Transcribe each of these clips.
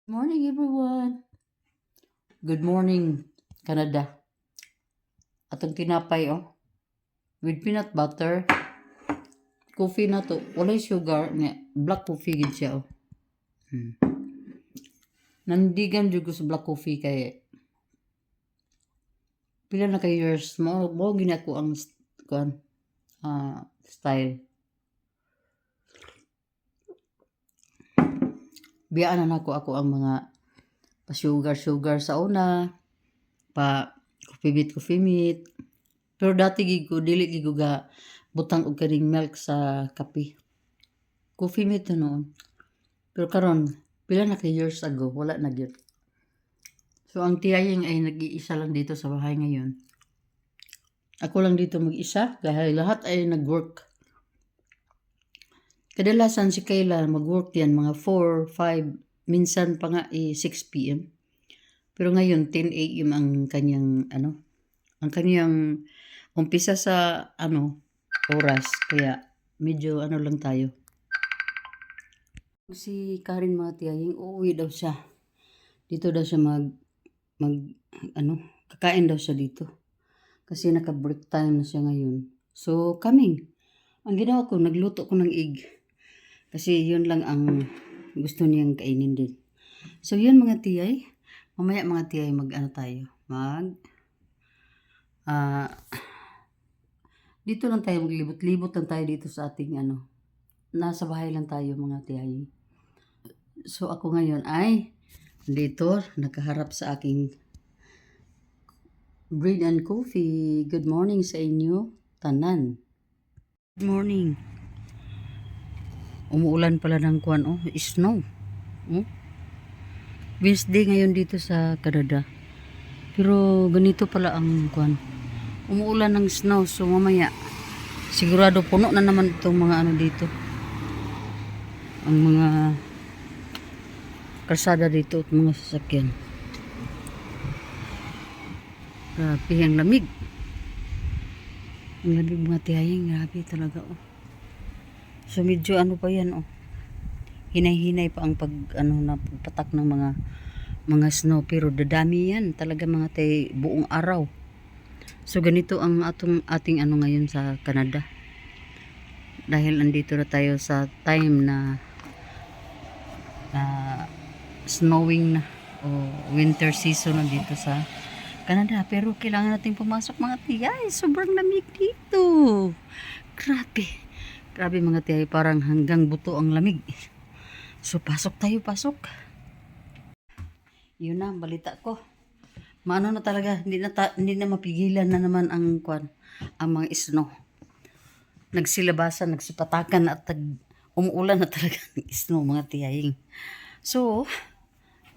Morning, everyone. Good morning, Canada. Atong tinapay, with peanut butter. Coffee na to. Walay sugar. Black coffee gid siya, Hmm. Nandigan jud ko sa black coffee kay pila na kay years mo gina ko ang kuan style. Biyaan na nako ako ang mga pa sugar sa una, pa coffee meat. Pero dati gid ko dili gid ko ga butang og kaning milk sa kape. Coffee meat na noon. Pero karon pila na ka years ago, wala na gyud. So ang tiyaying ay nag-iisa lang dito sa bahay ngayon. Ako lang dito mag-isa dahil lahat ay nag-work. Kadalasan si Kayla mag-work yan mga 4, 5, minsan pa nga 6 p.m. Pero ngayon 10 a.m. ang kanyang ang kanyang umpisa sa oras. Kaya medyo lang tayo. Si Karin mga tiyaying uuwi daw siya. Dito daw siya mag kakain daw siya dito. Kasi naka-break time na siya ngayon. So, coming. Ang ginawa ko, nagluto ko ng egg. Kasi yun lang ang gusto niyang kainin din. So, yun mga tiyay. Mamaya mga tiyay tayo. Dito lang tayo maglibot-libot lang tayo dito sa ating nasa bahay lang tayo mga tiyay. So, ako ngayon ay dito, nakaharap sa aking bread and coffee. Good morning sa inyo, tanan. Good morning. Umuulan pala ng snow. Wednesday ngayon dito sa Canada. Pero ganito pala ang umuulan ng snow. So mamaya, sigurado puno na naman itong mga dito. Ang mga kalsada dito at mga sasakyan. Grabe, ang lamig. Ang lamig mga tiyaying, grabe talaga So medyo pa yan Hinay-hinay pa ang pagpatak ng mga snow, pero dadami yan talaga mga buong araw. So ganito ang ating ngayon sa Canada. Dahil andito na tayo sa time na snowing na o winter season na dito sa Canada, pero kailangan nating pumasok mga tiyay. Sobrang lamig dito. Grabe mga tiyay, parang hanggang buto ang lamig. So pasok tayo, pasok. Yun na, balita ko. Maano na talaga, hindi na mapigilan na naman ang mga snow. Nagsilabasan, nagsipatakan at umuulan na talaga ng snow mga tiyaying. So,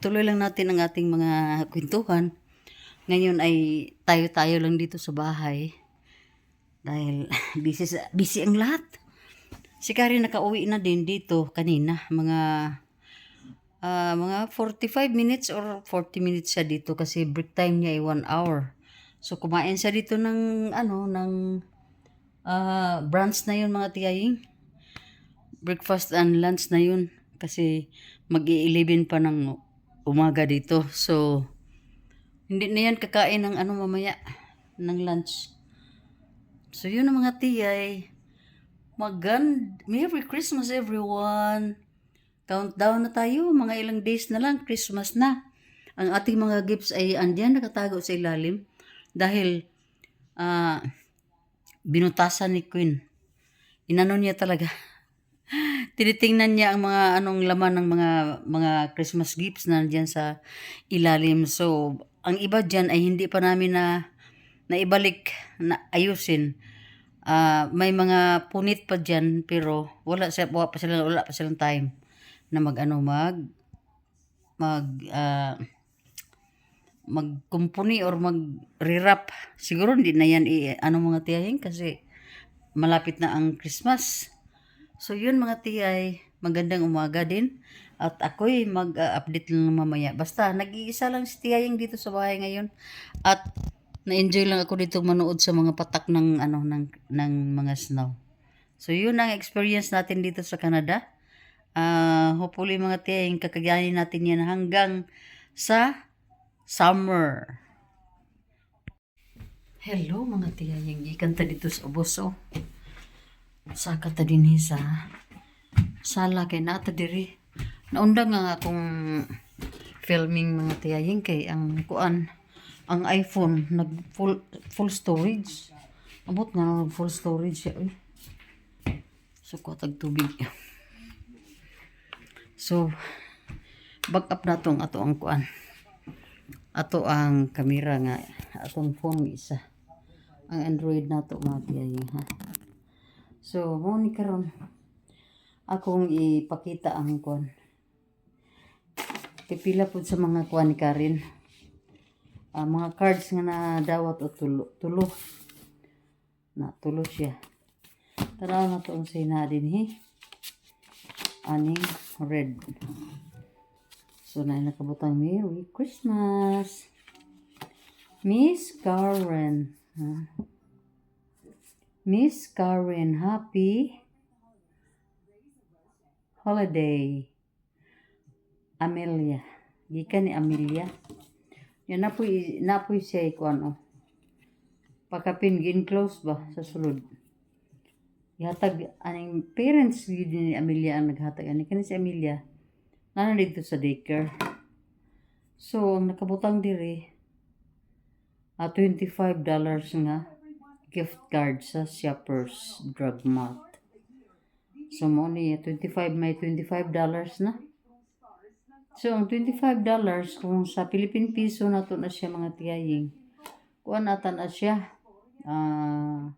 tuloy lang natin ang ating mga kwentuhan. Ngayon ay tayo-tayo lang dito sa bahay. Dahil busy ang lahat. Si Karen nakauwi na din dito kanina. Mga 45 minutes or 40 minutes siya dito kasi break time niya ay 1 hour. So kumain siya dito ng brunch na yun mga tiyaying. Breakfast and lunch na yun kasi mag-11 pa ng umaga dito. So hindi na yan kakain ng mamaya ng lunch. So yun ang mga tiyay. Merry Christmas everyone. Countdown na tayo, mga ilang days na lang, Christmas na. Ang ating mga gifts ay andiyan nakatago sa ilalim dahil binutasan ni Queen. Inano niya talaga. Tinitingnan niya ang mga laman ng mga Christmas gifts na nandiyan sa ilalim. So, ang iba diyan ay hindi pa namin na ibalik na ayusin. May mga punit pa diyan pero wala pa silang time na magkumpuni or mag-rewrap. Siguro hindi na yan mga tiyahing kasi malapit na ang Christmas. So yun mga tiyay, magandang umaga din. At ako'y mag-update lang mamaya. Basta nag-iisa lang si tiyaying dito sa bahay ngayon. At na-enjoy lang ako dito manood sa mga patak ng ng mga snow. So yun ang experience natin dito sa Canada. Hopefully mga tiyaying kakagayanin natin yan hanggang sa summer. Hello mga tiyaying, ikanta dito sa ubos oh. Saka ta din sa sala kay nata diri. Naundang nga akong filming mga tiyaying kay ang kuan ang iPhone nag full storage. Abot nga nag full storage siya oy. So ko tag tubig. So backup na tong ato ang kuan. Ato ang kamera nga atong phone isa. Ang Android nato mga tiyaying ha. So mo ni karon akong ipakita ang kuan. Pipila po sa mga kuan ni Karen. Mga cards nga na dawat o tulo. Na tulo siya. Tara na to ang sina din hi. Aning red. So na nakabutang Merry Christmas. Miss Karen. Miss Karen, happy holiday. Amelia. Gikan ni Amelia. Yan napoy siya ikuan oh. Pakapin gin close ba sa sulod. Ihatag aning parents gid ni Amelia ang naghatag ani kani si Amelia. Nana dito sa daycare. So ang nakabutang diri $25 nga gift card sa Shoppers Drug Mart. So mo ni $25 may $25 na. So, ang $25 kung sa Philippine Piso na to na siya mga tiyaying. Kuan ata na siya. 1,500?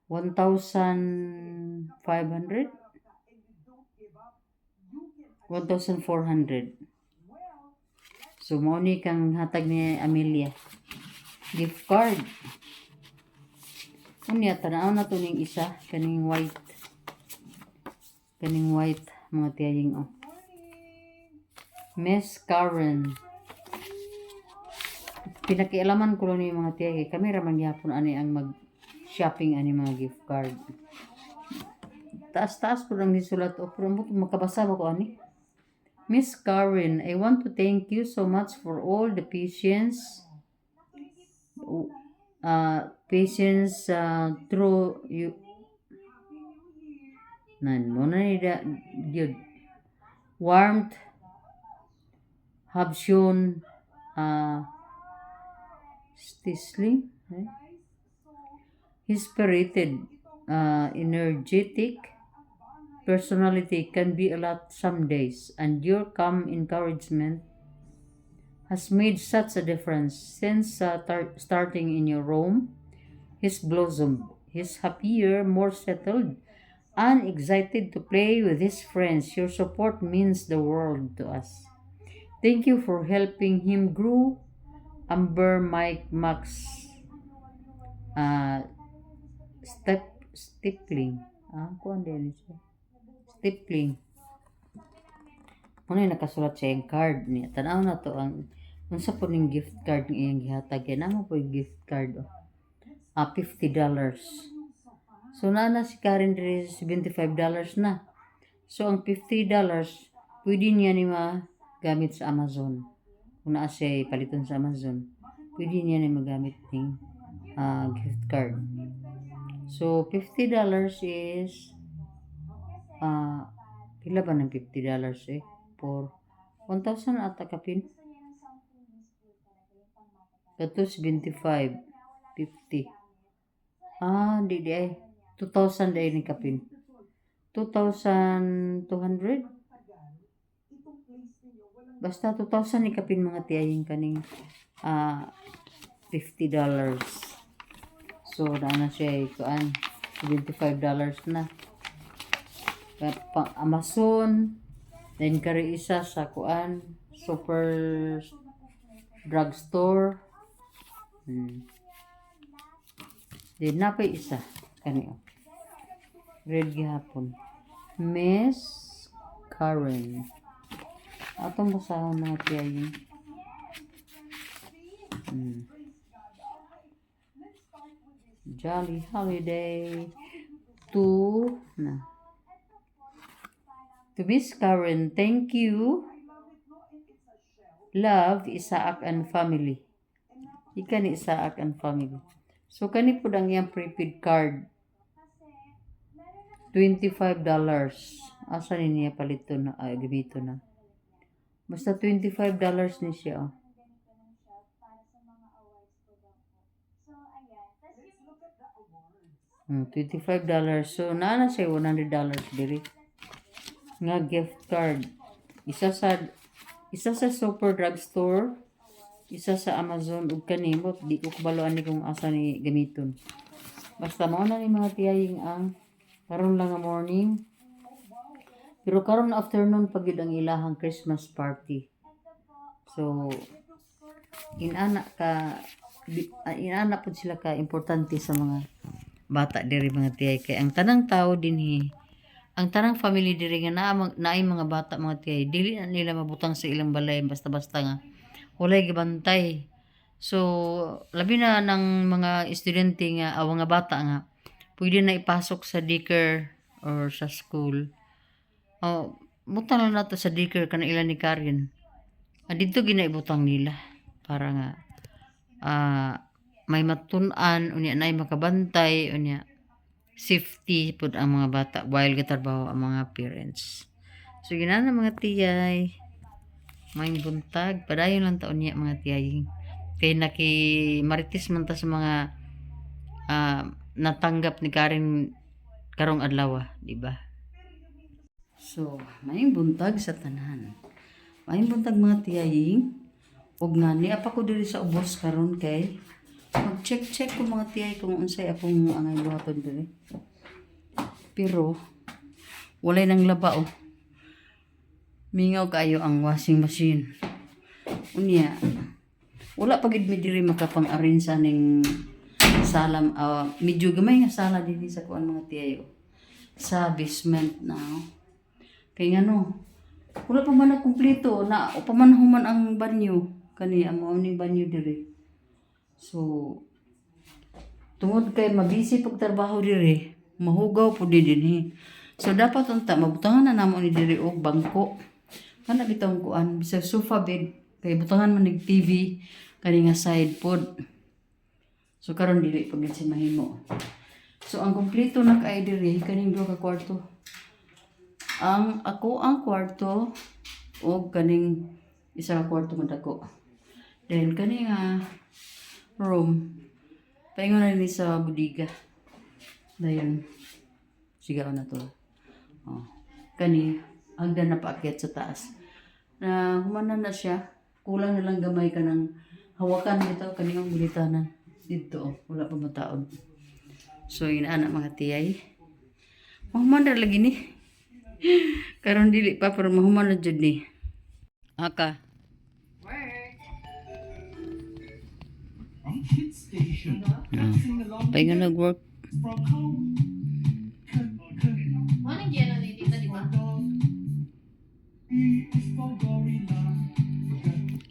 1,400. So, mo ni kang hatag ni Amelia. Gift card. Unya, tanaw na to ning isa. Kaning white. Kaning white mga tiyaying oh. Miss Karen. Pinakialaman ko lang yung mga tiya. Kami ramang yapon ani ang mag-shopping ani mga gift card. Taas-taas ko lang nisulat. O, pero makabasa ba ko ani? Miss Karen, I want to thank you so much for all the patience. Patience through you. Warmth have shown Stisling, his spirited, energetic personality can be a lot some days, and your calm encouragement has made such a difference since starting in your room. He's blossomed. He's happier, more settled, and excited to play with his friends. Your support means the world to us. Thank you for helping him grow. Amber Mike Max Stipling. Kuan din siya. Stipling. Ano yung nakasulat siya yung card niya. Tanaw na to ang unsa po ning gift card ng iyang gihatag. Yan mo po yung gift card. $50. So na si Karen diri $75 na. So ang $50 pwede niya ni gamit sa Amazon. Kung naa siya paliton sa Amazon, pwede niya na magamit ng gift card. So, $50 is pila ba ng $50 for 1,000 ata kapin? Kato 75, 50. Di ay. 2,000 ay ni kapin. 2,200? Basta 2,000 ni kapin mga tiyaying kaning $50. So, na siya kuan $75 na. Pang Amazon, then kari isa sa kuan super drugstore. Then napay isa kaniyo. Red gihapon. Miss Karen. Atong basahon mga tiyaying. Jolly holiday to na. To Miss Karen, thank you. Love, Isaac and family. Ika ni Isaac and family. So, kani po ang iyang prepaid card. $25. Asa ni niya palito na, ay, gabito na. Basta $25 ni siya, oh. $25. So, naana siya $100 diri. Nga gift card. Isa sa Super Drugstore, isa sa Amazon ug kanimot di ko kabaloan ni kung asa ni gamiton. Basta mao na ni mga tiyaying ang karon lang nga morning. Pero karon afternoon pag yun ang ilahang Christmas party. So inana pud sila ka importante sa mga bata diri mga tiyay kay ang tanang tao dinhi, ang tanang family diri nga naay mga bata mga tiyay, dili na nila mabutang sa ilang balay basta-basta nga walay gibantay. So labi na ng mga estudyante nga mga bata nga pwede na ipasok sa daycare or sa school. Butang lang nato sa daycare kana ilan ni Karen. Dito ginaibutang nila para nga may matun-an unya nay makabantay unya safety pud ang mga bata while gatrabaho ang mga parents. So ginana mga tiyay, may buntag padayon lang taon niya mga tiyay kay marites man ta sa mga natanggap ni Karen karong adlaw, di ba? So may buntag sa tanan, may buntag mga tiyay. Og ngani apa ko diri sa ubos karon kay mag-check ko mga tiyay kung unsay akong angay buhaton diri. Pero walay nang laba, oh. Mingaw kayo ang washing machine. Unya wala pagid mi diri makapang-arrange sa ning salam, medyo gamay nga sala dinhi sa kuan mga tiyay, oh. Sa basement na, oh. Kay ngano wala pa man kumpleto na upamahuman ang banyo kani amo ning banyo diri. So tungod kay mabisi pag trabaho diri, mahugaw pud dinhi. So dapat unta mabutangan na namo ni diri og bangko. Kana bitong kuan sa sofa bed kay butangan man nig TV kani nga side pod. So karon dili pagid si mahimo. So ang kumpleto na kay diri kaning duha ka kwarto. Ang kwarto o kaning isa ka kwarto man dako. Then kani nga room paingon na ni sa budiga. Dayon sigaw na to. Kani agdan na paakyat sa taas. Na humanan na siya. Kulang na lang gamay ka ng hawakan dito kani ang bulitanan. Dito wala pa mataod. So inaanak mga tiyay. Mahuman na lagi ni. Karon dili pa pero mahuman na jud ni. Aka. Pahinga nag-work.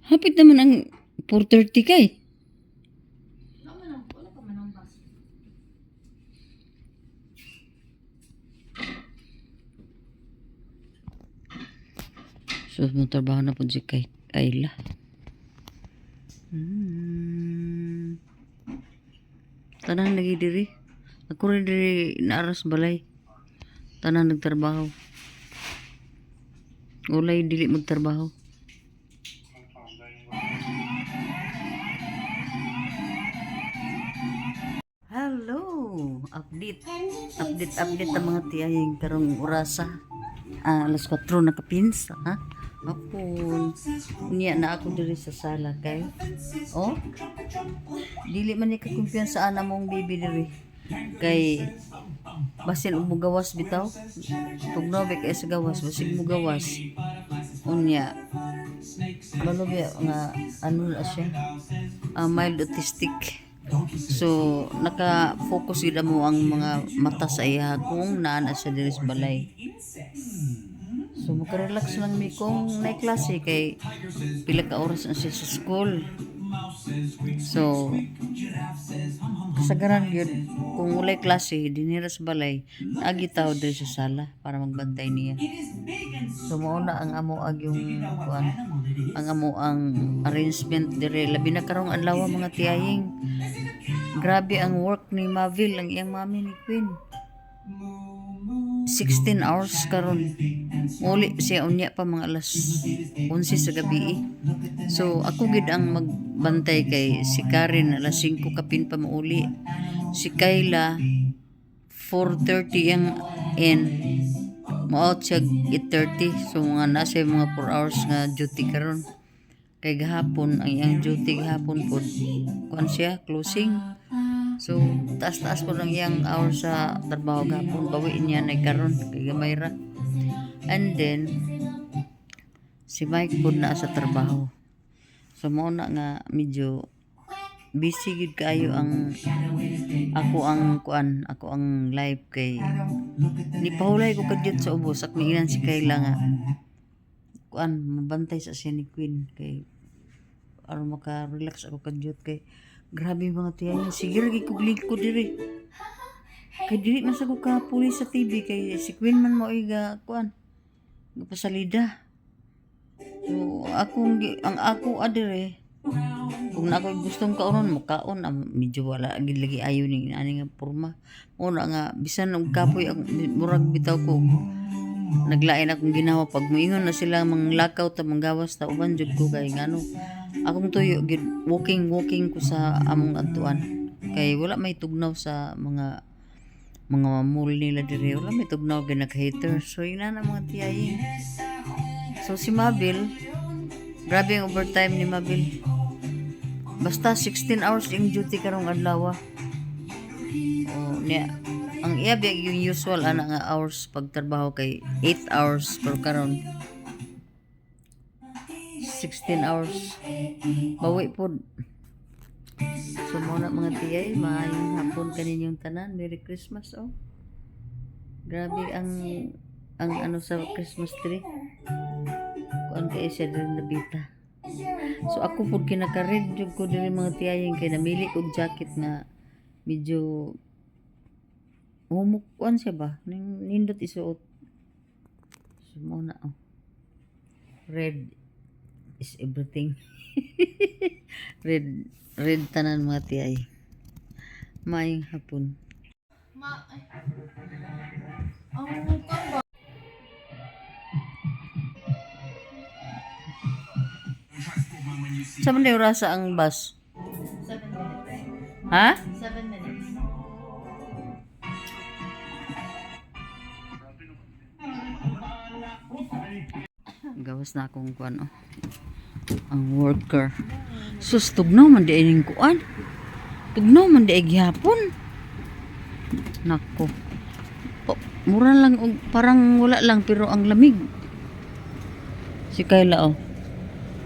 Hapit naman ang 4:30 kay. So, trabaho na po si Kayla. Tanang lagi diri. Ako rin diri naaras balay. Tanang nagtrabaho. Ulay dili magtrabaho. Hello! Update ang mga tiyayeng karong orasa. Alas 4 na kapinsa, ha? Apon. Unya na ako diri sa sala kay. Oh. Dili man ni ka kumpiyansa ana mong bibi diri. Kay basin mo gawas bitaw. Tugnaw kay sa gawas, basig mo gawas. Unya. Malubi nga ano na siya. Mild autistic. So naka-focus gid mo ang mga mata sa iya kung naa siya diri sa balay. So makarelax lang mi kung nay klase kay pila ka oras na siya sa school. So, kasagaran yun, kung walay klase, dinira sa balay, naagitaw diri sa sala para magbantay niya. So, mauna ang amo ag yung kuan, ang amo ang arrangement dire. Labi na karong adlaw mga tiyahing. Grabe ang work ni Mavil, ang iyang mami ni Queen. 16 hours karon. Uli siya unya pa mga alas 11 sa gabi. So ako gid ang magbantay kay si Karen alas 5 kapin pa mauli. Si Kayla 4:30 ang in. Mo-out siya 8:30. So mga nasa mga 4 hours nga duty karon. Kay gahapon ang iyang duty gahapon pod kuan siya closing. So, taas-taas po lang iyang hours sa trabaho gapon. Bawiin niya na karon kay gamay ra. And then, si Mike po na sa trabaho. So, mo na nga medyo busy gid kayo ang ako ang live kay ni pahulay ko kadyot sa ubos ak miinan si Kayla nga mabantay sa siya ni Queen kay aron maka-relax ako kadyot kay grabe mga tiyan. Sige lagi ko ko diri. Kay dili man sa ko ka pulis sa TV kay si Queen man mo iga gapasalida. So ang ako adire kung na ako gustong kaunon makaon medyo wala gid lagi ayo ni ani nga porma. Una nga bisan og kapoy ang murag bitaw ko naglain akong ginawa pag moingon na sila manglakaw ta manggawas ta uban jud ko kay ngano akong tuyo gid walking ko sa among adtuan kay wala may tugnaw sa mga mall nila dire wala may tugnaw gid nag-hater so ina na mga tiyayin. So si Mabel grabe ang overtime ni Mabel basta 16 hours yung duty karong adlaw. Niya ang iabig yung usual ana nga hours pagtrabaho kay 8 hours per karon 16 hours bawi pod. So muna mga tiyay maayong hapon kaninyong tanan. Merry Christmas. Grabe ang ano sa Christmas tree kuan kay siya din nabita. So ako pod kinaka-red jud ko diri mga tiyay kay namili og jacket nga medyo humukuan siya ba nindot isuot. So muna red is everything. red tanan mga tiyay. Maayong hapon. Sa man daw rasa ang bus? 7 minutes. Ha? 7 minutes. Gawas na akong kuan ang worker. Sus tugnaw man di ining kuan. Tugnaw man di gihapon. Nako. Mura lang parang wala lang pero ang lamig. Si Kayla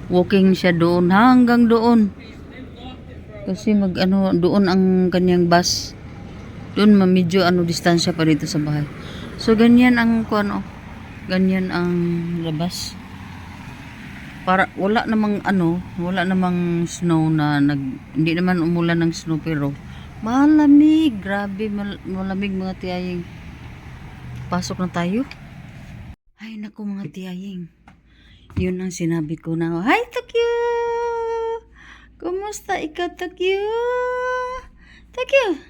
walking siya doon hanggang doon. Kasi doon ang kanyang bus. Doon medyo distansya pa dito sa bahay. So ganyan ang kuan ganyan ang labas. Para wala namang snow na hindi naman umulan ng snow pero malamig, grabe malamig mga tiyaying. Pasok na tayo. Ay naku mga tiyaying. Yun ang sinabi ko na, "Hi Tokyo! Kumusta ikaw Tokyo? Tokyo!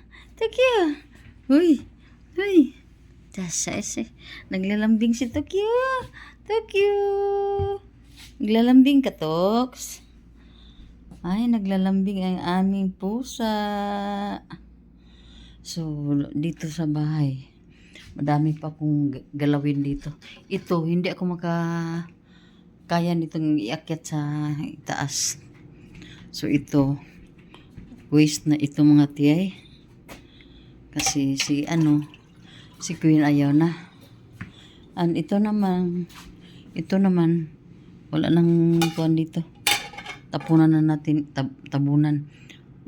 Uy! Naglalambing si Tokyo! Naglalambing ka, Toks? Ay, naglalambing ang aming pusa. So, dito sa bahay, madami pa akong galawin dito. Ito, hindi ako kaya nitong iakyat sa itaas. So, ito, waste na ito mga tiyay. Kasi si Queen ayaw na. And ito naman, wala nang kuan dito. Tapunan na natin, tabunan.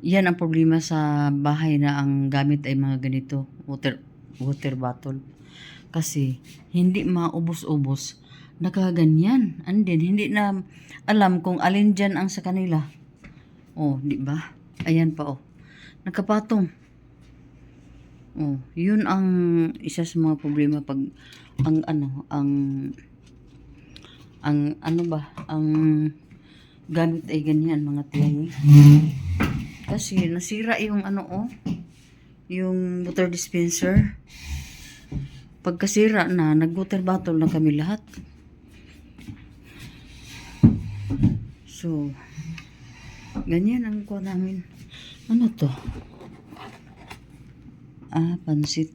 Yan ang problema sa bahay na ang gamit ay mga ganito, water bottle. Kasi hindi maubos-ubos, nakaganyan. And then hindi na alam kung alin dyan ang sa kanila. Oh, di ba? Ayan pa oh. Nakapatong. Oh, yun ang isa sa mga problema pag ang ano ba, ang gamit ay ganyan mga tiyayi. Kasi nasira yung ano oh, yung water dispenser. Pagkasira na, nag-water bottle na kami lahat. So, ganyan ang kuha namin. Ano to? Pansit.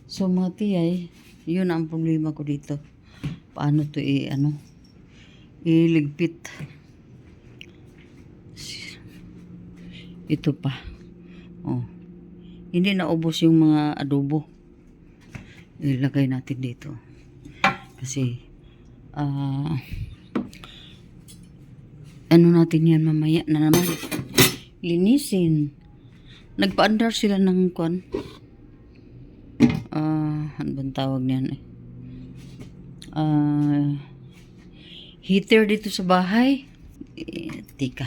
So, mga tiyay, yun ang problema ko dito. Paano to iligpit. Ito pa. Oh. Hindi naubos yung mga adobo. Ilagay natin dito. Kasi, ano natin yan mamaya na naman. Linisin. Nagpa-andar sila ng kwan. Ano bang tawag niyan eh? Heater dito sa bahay. Tika.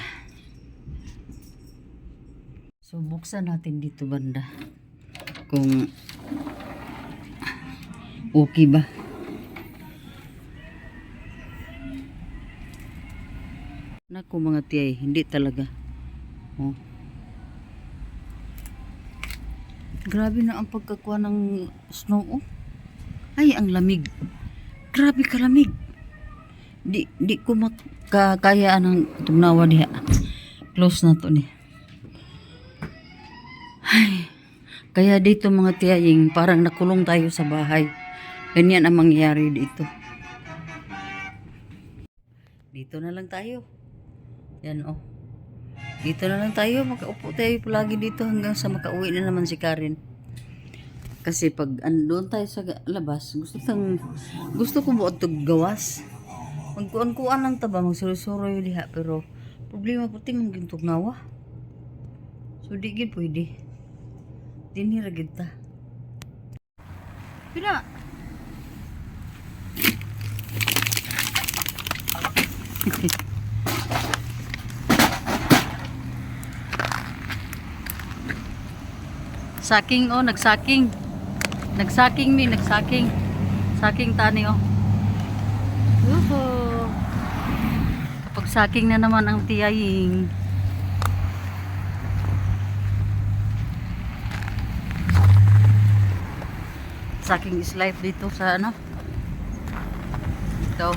So, buksan natin dito banda. Kung okay ba? Naku mga tiyay, hindi talaga. Oh. Grabe na ang pagkakuha ng snow. Oh. Ay, ang lamig. Grabe kalamig. Di ko makakaya ng tugnawa diha. Close na to ni. Ay, kaya dito mga tiyaying parang nakulong tayo sa bahay. Ganyan ang mangyayari dito. Dito na lang tayo. Yan oh. Dito na lang tayo. Makaupo tayo palagi dito hanggang sa makauwi na naman si Karen. Kasi pag andun tayo sa labas, gusto ko buot to gawas. Magkuan-kuan lang taba, magsuroy-suroy diha. Pero problema po timang gintugnawa. So di gid pwede. Dinira gid ta. Pina. Saking oh, nagsaking. Nagsaking. Saking tani oh. Yuhu. Kapag saking na naman ang tiyaying. Saking is life dito sa ano. Ito.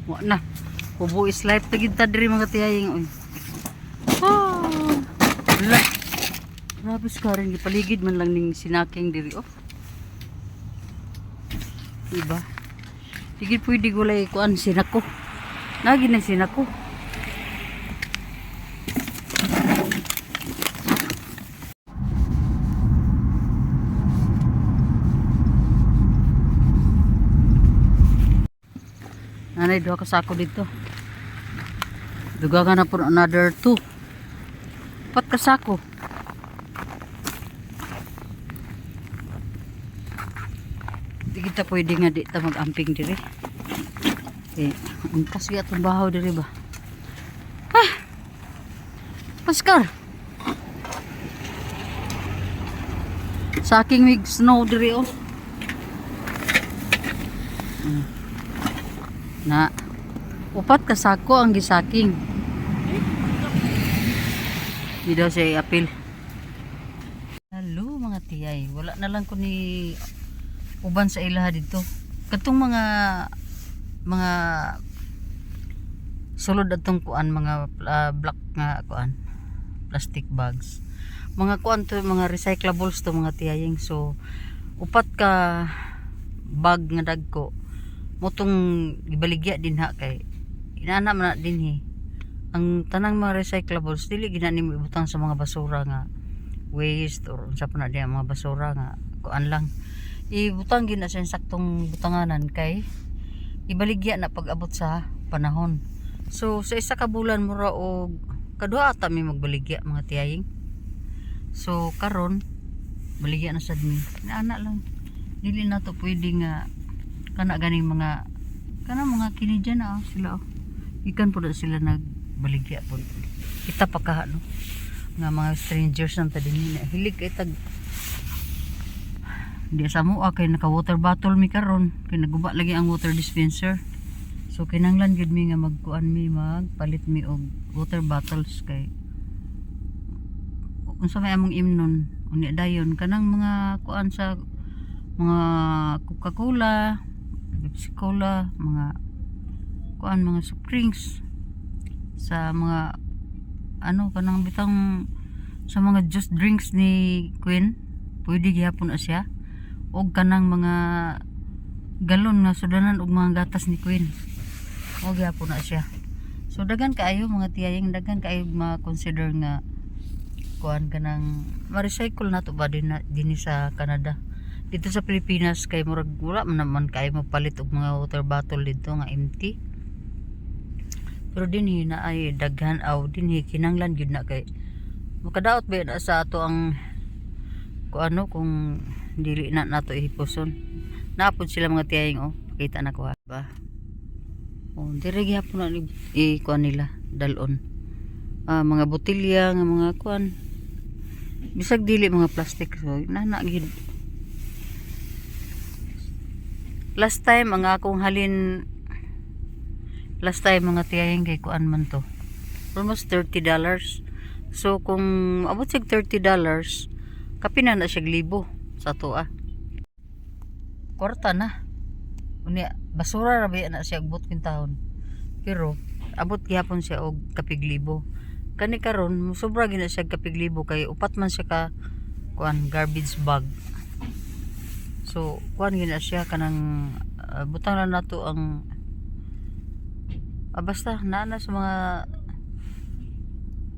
Wa na. Kubo is life tagid ta diri mga tiyaying oy. Wala. Grabe skaring gipaligid man lang ning sinaking diri oh. Diba? Sige pwede gulay kuan sinako. Nagi na sinako. Nanay, duha ka sako dito. Duga ka na po another 2. 4 ka sako. Di kita pwede nga di ta mag-amping diri. Ang kasi atong bahaw diri ba? Pascar! Saking mig snow diri oh. Na 4 ka sako ang gisaking. Di daw siya i-apil. Hello mga tiyay, wala na lang ko ni uban sa ilaha dito. Katong mga sulod atong kuan mga black nga kuan plastic bags. Mga kuan to, mga recyclables to mga tiyaying. So 4 ka bag nga dagko motong gibaligya din ha kay inana man na din he. Ang tanang mga recyclables dili ginani mo ibutang sa mga basura nga waste or unsa pa na diya mga basura nga kuan lang ibutang gina sa saktong butanganan kay ibaligya na pag abot sa panahon. So sa isa ka bulan mura og Kadua ata mi magbaligya mga tiyaying. So karon baligya na sad mi. Ana lang. Dili na to pwede nga kana ganing mga kini dyan sila ikan po na sila nagbaligya po. Kita pa ka no nga mga strangers nang tadini na hilig kay tag di sa mo kay naka water bottle mi karon kay naguba lagi ang water dispenser. So kinanglan gud mi nga magkuan mi magpalit mi og water bottles kay unsa may among imnon unya dayon kanang mga kuan sa mga Coca-Cola, Pepsi-Cola, mga kuan mga soft drinks sa mga kanang bitang sa mga juice drinks ni Queen pwede gyapon na siya og kanang mga galon nga sudanan og mga gatas ni Queen o gyapon na siya. So daghan kaayo mga tiyaying, daghan kaayo ma-consider nga kuan kanang ma-recycle na to ba din sa Canada. Dito sa Pilipinas kay murag wala man naman kay mapalit og mga water bottle dito nga empty. Pero dinhi na ay daghan dinhi kinanglan gyud na kay makadaot ba na sa ato ang kung dili na nato ihipuson. Naapod sila mga tiyaying pakita na ko ba. Dire gyapon na kuan nila dalon. Mga botelya nga mga kuan. Bisag dili mga plastic so nana gyud. Last time mga mga tiyaying kay kuan man to. Almost $30. So kung abot sig $30, kapina na siya 1,000 sa tuwa. Kwarta na. Unya basura ra ba na siya agbot kintahon. Pero abot gyapon siya og kapig 1,000. Kani karon sobra gina siya kapig 1,000 kay upat man siya ka kuan garbage bag. So kuan gina siya kanang butang na nato ang basta naana sa mga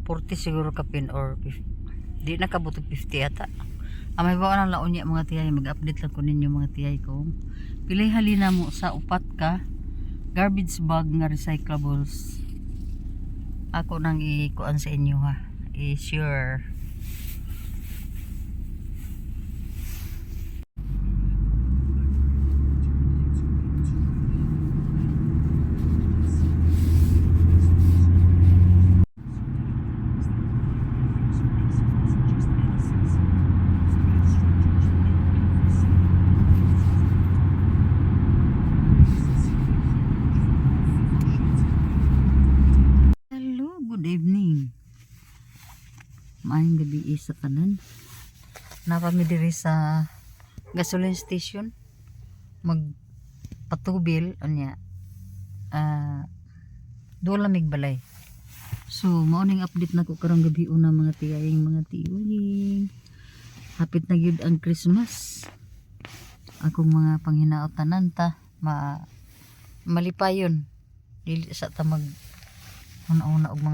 40 siguro kapin or 50. Di nakabutog 50 ata. May bawa ng laon niya mga tiyay, mag-update lang ko ninyo mga tiyay ko. Pilay halina mo sa upat ka garbage bag nga recyclables. Ako nang ikuan sa inyo ha. I-share. Good evening. Maayong gabi sa tanan. Napami diri sa gasoline station magpatubil anya dola mig balay. So morning update na ko karong gabi una mga tiyaying mga tiyuling. Hapit na gyud ang Christmas. Akong mga panghinaot tanan ta malipayon dili sa ta mag una-una og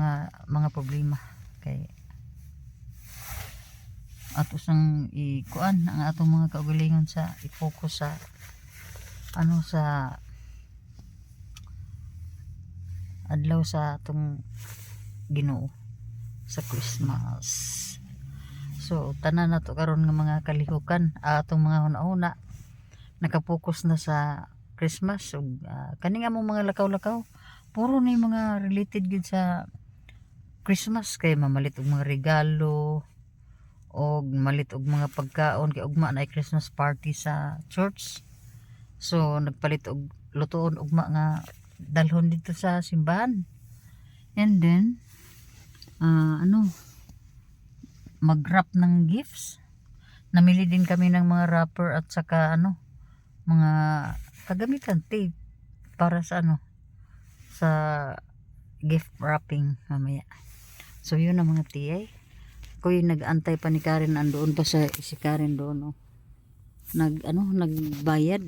mga problema kay ato sang ikuan ang atong mga kaugalingon sa i-focus sa sa adlaw sa atong Ginoo sa Christmas. So tanan nato karon nga mga kalihukan atong mga una-una nakapokus na sa Christmas ug kani nga mong mga lakaw-lakaw puro na yung mga related gud sa Christmas kay mamalit og mga regalo og malit og mga pagkaon kay ugma na Christmas party sa church. So nagpalit og lutoon ugma nga dalhon dito sa simbahan. And then mag-wrap ng gifts. Namili din kami ng mga wrapper at saka mga kagamitan tape para sa sa gift wrapping mamaya. So yun ang mga tiyay. Ako yung nag-antay pa ni Karen andoon pa si Karen doon nagbayad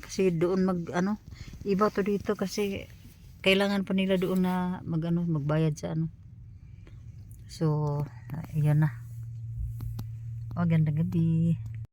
kasi doon iba to dito kasi kailangan pa nila doon na magbayad sa So yan na. Magandang gabi.